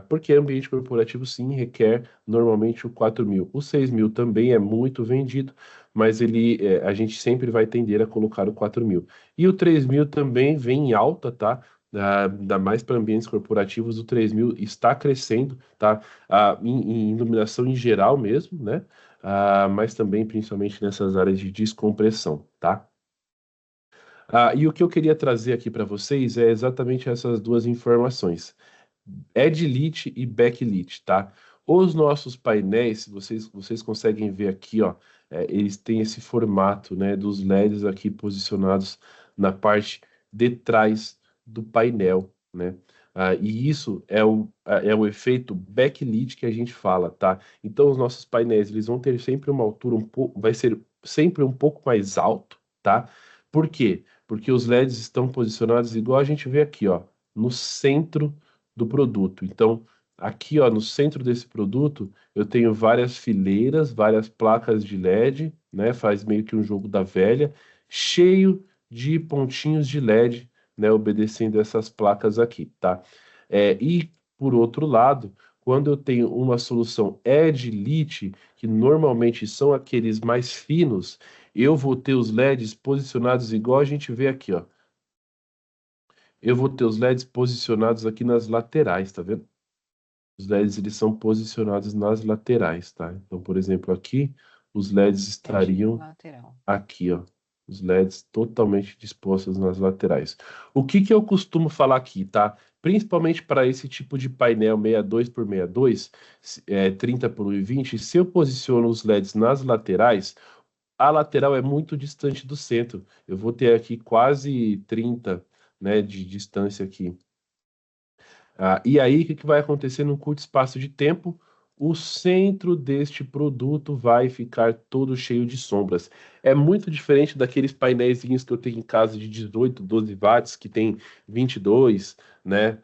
Porque ambiente corporativo sim requer normalmente o 4.000. O 6.000 também é muito vendido, mas a gente sempre vai tender a colocar o 4.000. E o 3.000 também vem em alta, tá? Ainda mais para ambientes corporativos, o 3.000 está crescendo, tá? Em iluminação em geral mesmo, né? Mas também principalmente nessas áreas de descompressão, tá? E o que eu queria trazer aqui para vocês é exatamente essas duas informações. Edlit e backlit, tá? Os nossos painéis, vocês conseguem ver aqui, ó, eles têm esse formato, né, dos LEDs aqui posicionados na parte de trás do painel, né? E isso é o efeito backlit que a gente fala, tá? Então, os nossos painéis, eles vão ter sempre uma altura vai ser sempre um pouco mais alto, tá? Por quê? Porque os LEDs estão posicionados igual a gente vê aqui, ó, no centro do produto. Então, aqui, ó, no centro desse produto, eu tenho várias fileiras, várias placas de LED, né? Faz meio que um jogo da velha, cheio de pontinhos de LED, né? Obedecendo essas placas aqui, tá? E por outro lado, quando eu tenho uma solução Edge-Lit, que normalmente são aqueles mais finos, eu vou ter os LEDs posicionados igual a gente vê aqui, ó. Eu vou ter os LEDs posicionados aqui nas laterais, tá vendo? Os LEDs eles são posicionados nas laterais, tá? Então, por exemplo, aqui os LEDs estariam lateral. aqui, ó. Os LEDs totalmente dispostos nas laterais. O que que eu costumo falar aqui, tá? Principalmente para esse tipo de painel 62 por 62, 30 por 1,20, se eu posiciono os LEDs nas laterais, a lateral é muito distante do centro. Eu vou ter aqui quase 30, né, de distância aqui. E aí, o que que vai acontecer num curto espaço de tempo? O centro deste produto vai ficar todo cheio de sombras. É muito diferente daqueles painéisinhos que eu tenho em casa de 18, 12 watts, que tem 22, né,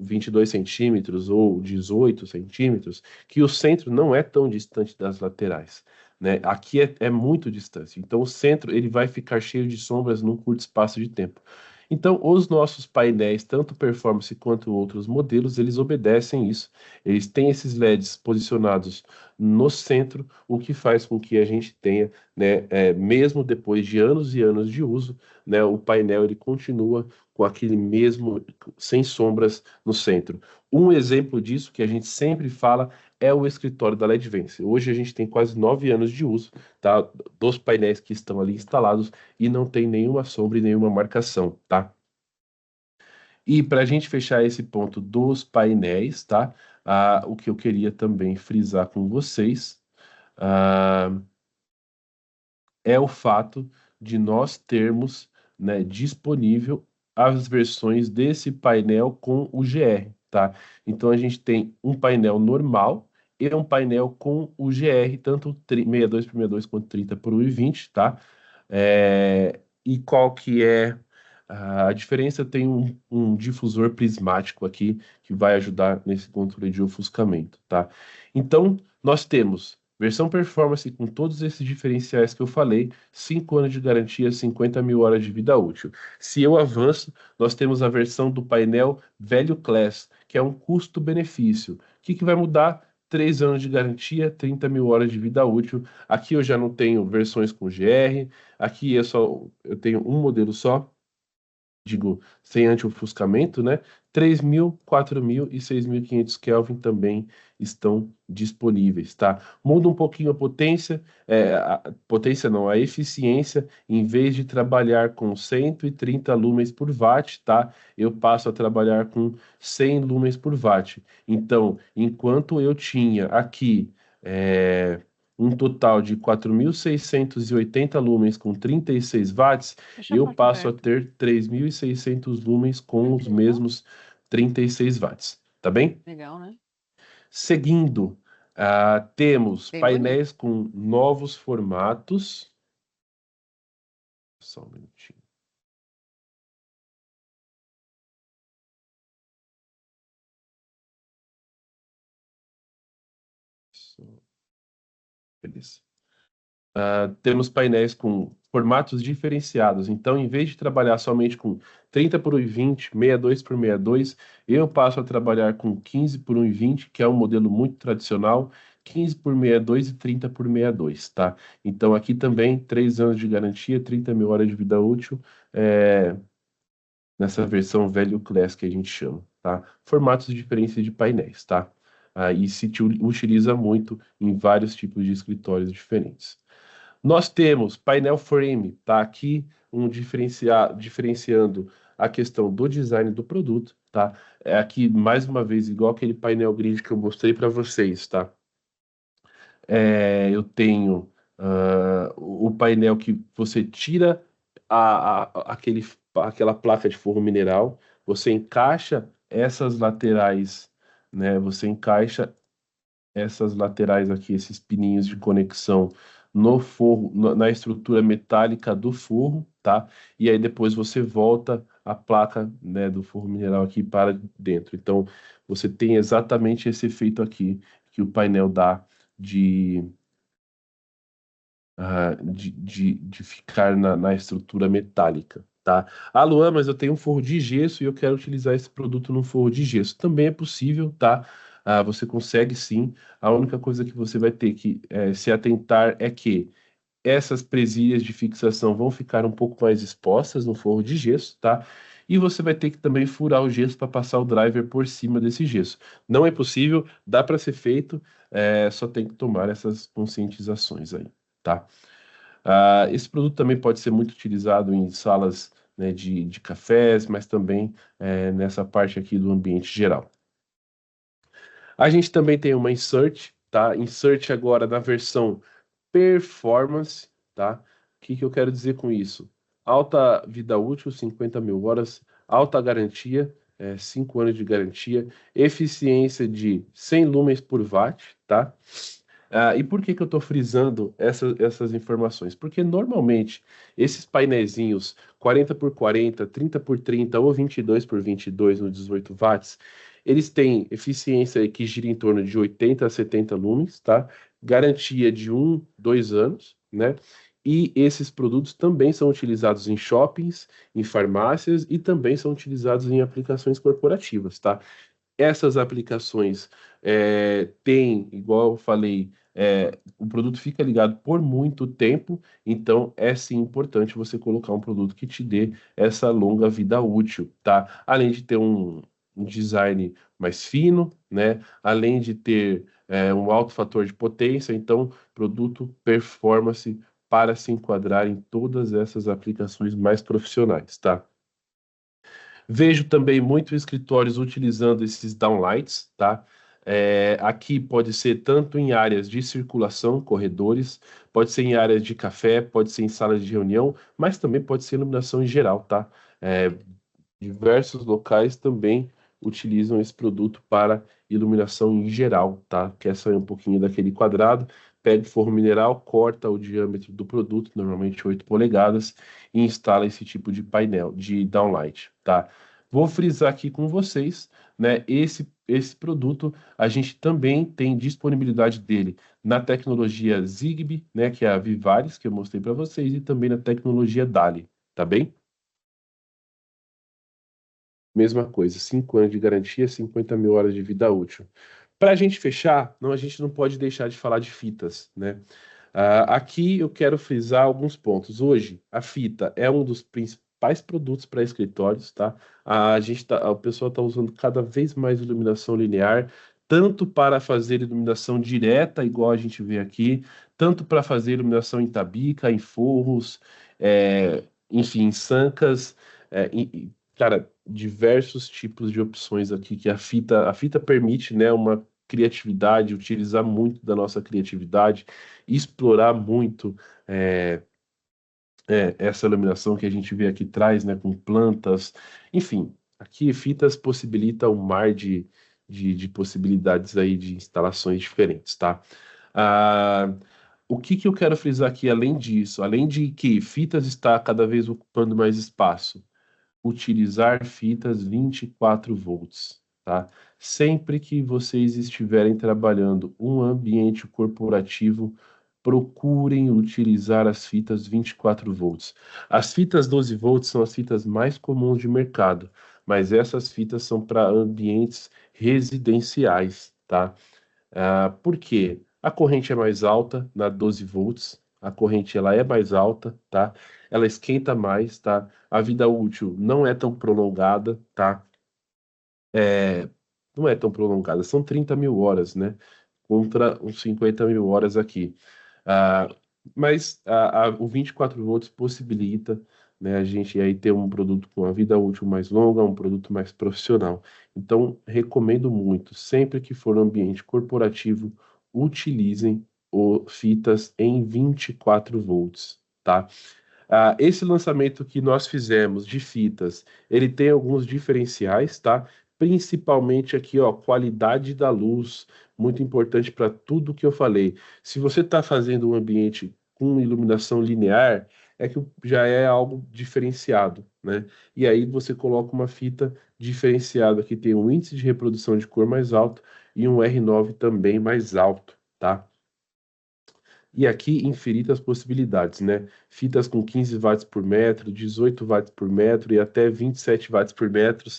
22 centímetros ou 18 centímetros, que o centro não é tão distante das laterais, né? Aqui é muito distante. Então, o centro ele vai ficar cheio de sombras num curto espaço de tempo. Então, os nossos painéis, tanto performance quanto outros modelos, eles obedecem isso. Eles têm esses LEDs posicionados no centro, o que faz com que a gente tenha, né, mesmo depois de anos e anos de uso, né, o painel ele continua com aquele mesmo, sem sombras no centro. Um exemplo disso que a gente sempre fala é o escritório da LEDVence. Hoje a gente tem quase 9 anos de uso, tá? Dos painéis que estão ali instalados e não tem nenhuma sombra e nenhuma marcação, tá? E para a gente fechar esse ponto dos painéis, tá? O que eu queria também frisar com vocês, ah, é o fato de nós termos, né, disponível as versões desse painel com o GR, tá? Então a gente tem um painel normal e um painel com o GR, tanto 62 por 62 quanto 30 por 1,20, tá? E qual que é a diferença? Tem um difusor prismático aqui que vai ajudar nesse controle de ofuscamento, tá? Então, nós temos versão performance com todos esses diferenciais que eu falei, 5 anos de garantia, 50 mil horas de vida útil. Se eu avanço, nós temos a versão do painel Value Class, que é um custo-benefício. O que vai mudar? 3 anos de garantia, 30 mil horas de vida útil. Aqui eu já não tenho versões com GR, aqui eu tenho um modelo só, digo, sem anti-ofuscamento, né? 3.000, 4.000 e 6.500 Kelvin também estão disponíveis, tá? Muda um pouquinho a potência, potência não, a eficiência, em vez de trabalhar com 130 lumens por watt, tá? Eu passo a trabalhar com 100 lumens por watt. Então, enquanto eu tinha aqui um total de 4.680 lumens com 36 watts, eu passo a ter 3.600 lumens com os mesmos 36 watts, tá bem? Legal, né? Seguindo, temos Bem painéis com novos formatos. Só um minutinho. Beleza. Temos painéis com formatos diferenciados. Então, em vez de trabalhar somente com 30 por 1,20, 62 por 62, eu passo a trabalhar com 15 por 1,20, que é um modelo muito tradicional, 15 por 62 e 30 por 62, tá? Então, aqui também, 3 anos de garantia, 30 mil horas de vida útil, nessa versão Value Class que a gente chama, tá? Formatos diferentes de painéis, tá? E se utiliza muito em vários tipos de escritórios diferentes. Nós temos painel frame, tá? Aqui diferenciando a questão do design do produto, tá? É aqui, mais uma vez, igual aquele painel grid que eu mostrei para vocês, tá? Eu tenho o painel que você tira aquela placa de forro mineral, você encaixa essas laterais, né? Você encaixa essas laterais aqui, esses pininhos de conexão no forro, na estrutura metálica do forro, tá? E aí depois você volta a placa, né, do forro mineral aqui para dentro. Então, você tem exatamente esse efeito aqui que o painel dá de, de ficar na estrutura metálica. Tá? Luan, mas eu tenho um forro de gesso e eu quero utilizar esse produto no forro de gesso. Também é possível, tá? Você consegue sim. A única coisa que você vai ter que se atentar é que essas presilhas de fixação vão ficar um pouco mais expostas no forro de gesso, tá? E você vai ter que também furar o gesso para passar o driver por cima desse gesso. Não é possível, dá para ser feito, só tem que tomar essas conscientizações aí, tá? Esse produto também pode ser muito utilizado em salas, né, de cafés, mas também nessa parte aqui do ambiente geral. A gente também tem uma Insert, tá? Insert agora na versão Performance, tá? O que eu quero dizer com isso? Alta vida útil, 50 mil horas, alta garantia, 5 anos de garantia, eficiência de 100 lumens por watt, tá? E por que eu estou frisando essas informações? Porque normalmente esses painéisinhos 40 por 40, 30 por 30 ou 22 por 22 no 18 watts, eles têm eficiência que gira em torno de 80 a 70 lumens, tá? Garantia de 1, 2 anos, né? E esses produtos também são utilizados em shoppings, em farmácias e também são utilizados em aplicações corporativas, tá? Essas aplicações têm, igual eu falei, o produto fica ligado por muito tempo, então é sim importante você colocar um produto que te dê essa longa vida útil, tá? Além de ter um design mais fino, né? Além de ter um alto fator de potência, então produto performance para se enquadrar em todas essas aplicações mais profissionais, tá? Vejo também muitos escritórios utilizando esses downlights, tá? Aqui pode ser tanto em áreas de circulação, corredores, pode ser em áreas de café, pode ser em salas de reunião, mas também pode ser iluminação em geral, tá? É, Diversos locais também utilizam esse produto para iluminação em geral, tá? Quer sair um pouquinho daquele quadrado, pega o forro mineral, corta o diâmetro do produto, normalmente 8 polegadas, e instala esse tipo de painel, de downlight, tá? Vou frisar aqui com vocês, né? Esse produto a gente também tem disponibilidade dele na tecnologia Zigbee, né? Que é a Vivares, que eu mostrei para vocês, e também na tecnologia DALI, tá bem? Mesma coisa, 5 anos de garantia, 50 mil horas de vida útil. Para a gente fechar, a gente não pode deixar de falar de fitas, né? Aqui eu quero frisar alguns pontos. Hoje, a fita é um dos principais produtos para escritórios, tá? O pessoal está usando cada vez mais iluminação linear, tanto para fazer iluminação direta, igual a gente vê aqui, tanto para fazer iluminação em tabica, em forros, enfim, em sancas, cara, diversos tipos de opções aqui que a fita permite, né, uma criatividade, utilizar muito da nossa criatividade, explorar muito é, essa iluminação que a gente vê aqui atrás, né, com plantas, enfim, aqui fitas possibilita um mar de possibilidades aí de instalações diferentes, tá? Ah, o que que eu quero frisar aqui além disso? Além de que fitas está cada vez ocupando mais espaço, utilizar fitas 24 volts, tá? Sempre que vocês estiverem trabalhando um ambiente corporativo, procurem utilizar as fitas 24 volts. As fitas 12 volts são as fitas mais comuns de mercado, mas essas fitas são para ambientes residenciais, tá? Por quê? A corrente é mais alta na 12 volts, a corrente ela é mais alta, tá? Ela esquenta mais, tá? A vida útil não é tão prolongada, tá? É, não é tão prolongada, são 30 mil horas, né? Contra uns 50 mil horas aqui. Ah, mas o 24 volts possibilita, né, a gente aí ter um produto com a vida útil mais longa, um produto mais profissional. Então, recomendo muito, sempre que for no ambiente corporativo, utilizem fitas em 24 volts, tá? Esse lançamento que nós fizemos de fitas, ele tem alguns diferenciais, tá? Principalmente aqui, ó, qualidade da luz, muito importante para tudo que eu falei. Se você está fazendo um ambiente com iluminação linear, é que já é algo diferenciado, né? E aí você coloca uma fita diferenciada que tem um índice de reprodução de cor mais alto e um R9 também mais alto, tá? E aqui infinitas possibilidades, né? Fitas com 15 watts por metro, 18 watts por metro e até 27 watts por metro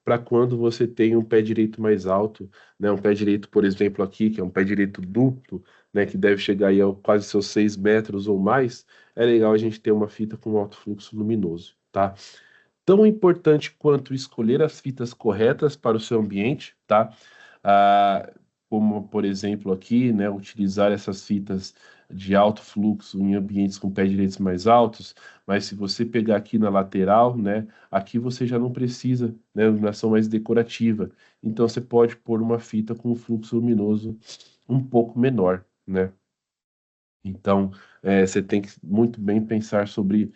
para quando você tem um pé direito mais alto, né? Um pé direito, por exemplo, aqui, que é um pé direito duplo, né? Que deve chegar aí a quase seus 6 metros ou mais, é legal a gente ter uma fita com alto fluxo luminoso, tá? Tão importante quanto escolher as fitas corretas para o seu ambiente, tá? Ah, Como, por exemplo, aqui, né, utilizar essas fitas de alto fluxo em ambientes com pés direitos mais altos, mas se você pegar aqui na lateral, né, aqui você já não precisa, né, iluminação mais decorativa. Então você pode pôr uma fita com um fluxo luminoso um pouco menor, né? Então, você tem que muito bem pensar sobre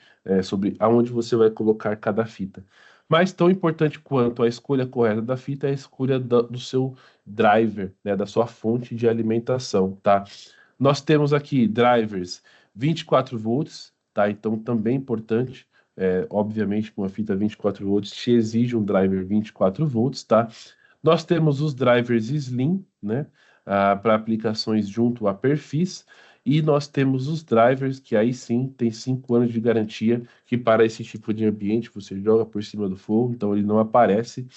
aonde você vai colocar cada fita. Mas tão importante quanto a escolha correta da fita é a escolha do seu driver, né, da sua fonte de alimentação, tá? Nós temos aqui drivers 24 volts, tá? Então, também importante, obviamente, com a fita 24 volts, te exige um driver 24 volts, tá? Nós temos os drivers Slim, né, para aplicações junto a perfis, e nós temos os drivers que aí sim tem 5 anos de garantia, que para esse tipo de ambiente você joga por cima do fogo, então ele não aparece.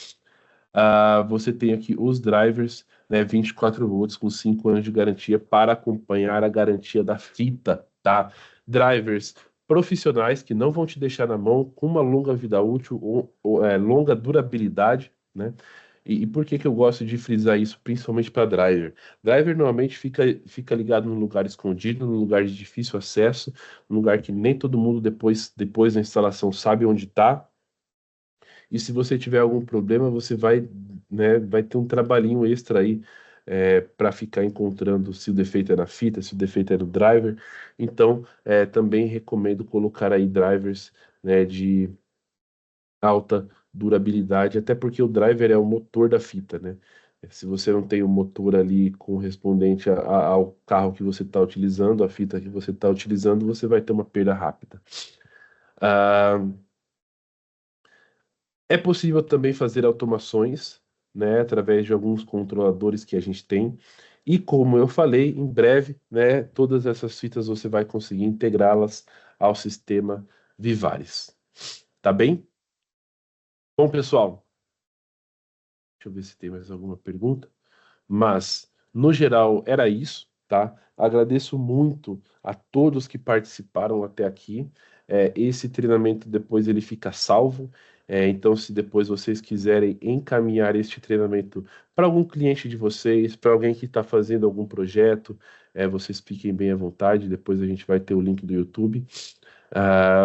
Você tem aqui os drivers, né, 24 volts com 5 anos de garantia para acompanhar a garantia da fita, tá? Drivers profissionais que não vão te deixar na mão, com uma longa vida útil ou longa durabilidade, né? E por que que eu gosto de frisar isso, principalmente para driver? Driver normalmente fica ligado num lugar escondido, num lugar de difícil acesso, num lugar que nem todo mundo depois da instalação sabe onde está. E se você tiver algum problema, você vai, né, vai ter um trabalhinho extra aí para ficar encontrando se o defeito é na fita, se o defeito é no driver. Então, também recomendo colocar aí drivers, né, de alta durabilidade, até porque o driver é o motor da fita, né? Se você não tem o motor ali correspondente ao carro que você está utilizando, a fita que você está utilizando, você vai ter uma perda rápida. Ah, É possível também fazer automações, né, através de alguns controladores que a gente tem. E como eu falei, em breve, né, todas essas fitas você vai conseguir integrá-las ao sistema Vivares. Tá bem? Bom, pessoal, deixa eu ver se tem mais alguma pergunta. Mas, no geral, era isso, tá? Agradeço muito a todos que participaram até aqui. Esse treinamento depois ele fica salvo. Então, se depois vocês quiserem encaminhar este treinamento para algum cliente de vocês, para alguém que está fazendo algum projeto, vocês fiquem bem à vontade. Depois a gente vai ter o link do YouTube,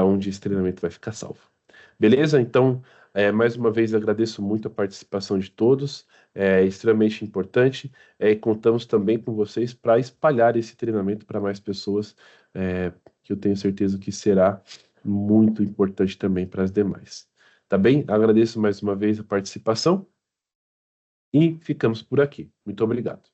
onde esse treinamento vai ficar salvo. Beleza? Então, mais uma vez agradeço muito a participação de todos, é extremamente importante, e contamos também com vocês para espalhar esse treinamento para mais pessoas, que eu tenho certeza que será muito importante também para as demais. Tá bem? Agradeço mais uma vez a participação e ficamos por aqui. Muito obrigado.